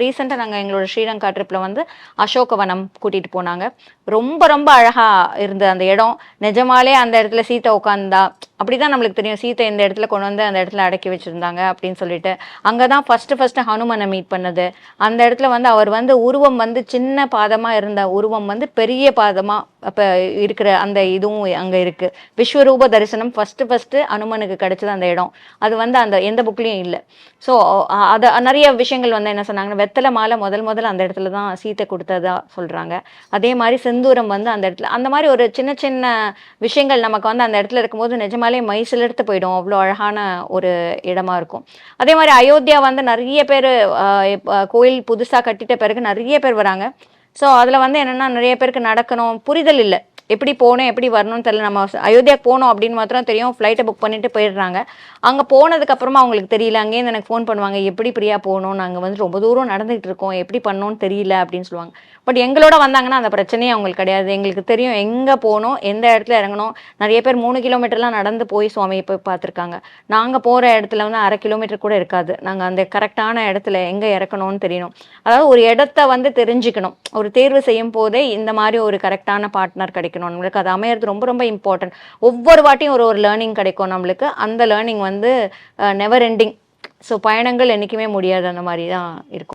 ரீசெண்டாக நாங்கள் எங்களோட ஸ்ரீலங்கா ட்ரிப்பில் வந்து அசோகவனம் கூட்டிகிட்டு போனாங்க. ரொம்ப ரொம்ப அழகாக இருந்தது அந்த இடம். நிஜமாலே அந்த இடத்துல சீத்தை உட்காந்தா அப்படி தான் நம்மளுக்கு தெரியும். சீத்தை இந்த இடத்துல கொண்டு வந்து அந்த இடத்துல அடக்கி வச்சுருந்தாங்க அப்படின்னு சொல்லிட்டு. அங்கே தான் ஃபஸ்ட்டு ஹனுமனை மீட் பண்ணது. அந்த இடத்துல வந்து அவர் வந்து உருவம் வந்து சின்ன பாதமாக இருந்த உருவம் வந்து பெரிய பாதமாக அப்போ இருக்கிற அந்த இதுவும் அங்கே இருக்குது. விஸ்வரூப தரிசனம் ஃபஸ்ட்டு ஹனுமனுக்கு கிடைச்சது அந்த இடம். அது வந்து அந்த எந்த புக்லேயும் இல்லை. ஸோ அதை நிறைய விஷயங்கள் வந்து என்ன சொன்னாங்கன்னா, வெத்தலை மாலை முதல்ல அந்த இடத்துல தான் சீத்தை கொடுத்ததா சொல்கிறாங்க. அதே மாதிரி செந்தூரம் வந்து அந்த இடத்துல அந்த மாதிரி ஒரு சின்ன சின்ன விஷயங்கள் நமக்கு வந்து அந்த இடத்துல இருக்கும்போது நிஜமாலே மைசிலெடுத்து போயிடும். அவ்வளோ அழகான ஒரு இடமா இருக்கும். அதே மாதிரி அயோத்தியா வந்து நிறைய பேர் கோயில் புதுசாக கட்டிட்ட பிறகு நிறைய பேர் வராங்க. ஸோ அதில் வந்து என்னென்னா நிறைய பேருக்கு நடக்கணும் புரிதல் இல்லை. எப்படி போகணும் எப்படி வரணும்னு தெரியல. நம்ம அயோத்தியாவுக்கு போகணும் அப்படின்னு மாத்திரம் தெரியும். ஃப்ளைட்டை புக் பண்ணிட்டு போயிடுறாங்க. அங்கே போனதுக்கப்புறமா அவங்களுக்கு தெரியல. அங்கேருந்து எனக்கு ஃபோன் பண்ணுவாங்க, எப்படி பிரியா போகணும், நாங்கள் வந்து ரொம்ப தூரம் நடந்துகிட்டு இருக்கோம், எப்படி பண்ணணும்னு தெரியல அப்படின்னு சொல்லுவாங்க. பட் எங்களோட வந்தாங்கன்னா அந்த பிரச்சனையே அவங்களுக்கு கிடையாது. எங்களுக்கு தெரியும் எங்கே போகணும், எந்த இடத்துல இறங்கணும். நிறைய பேர் 3 கிலோமீட்டர்லாம் நடந்து போய் சுவாமியை போய் பார்த்துருக்காங்க. நாங்கள் போகிற இடத்துல வந்து 1/2 கிலோமீட்டர் கூட இருக்காது. நாங்கள் அந்த கரெக்டான இடத்துல எங்கே இறக்கணும்னு தெரியணும். அதாவது ஒரு இடத்த வந்து தெரிஞ்சுக்கணும். ஒரு தேர்வு செய்யும் போதே இந்த மாதிரி ஒரு கரெக்டான பார்ட்னர் கிடைக்கணும். நம்மளுக்கு அது அமையிறது ரொம்ப ரொம்ப இம்பார்ட்டன்ட். ஒவ்வொரு வாட்டியும் ஒரு லேர்னிங் கிடைக்கும் நம்மளுக்கு. அந்த லேர்னிங் வந்து நெவர் எண்டிங். ஸோ பயணங்கள் என்றைக்குமே முடியாது. அந்த மாதிரி தான் இருக்கும்.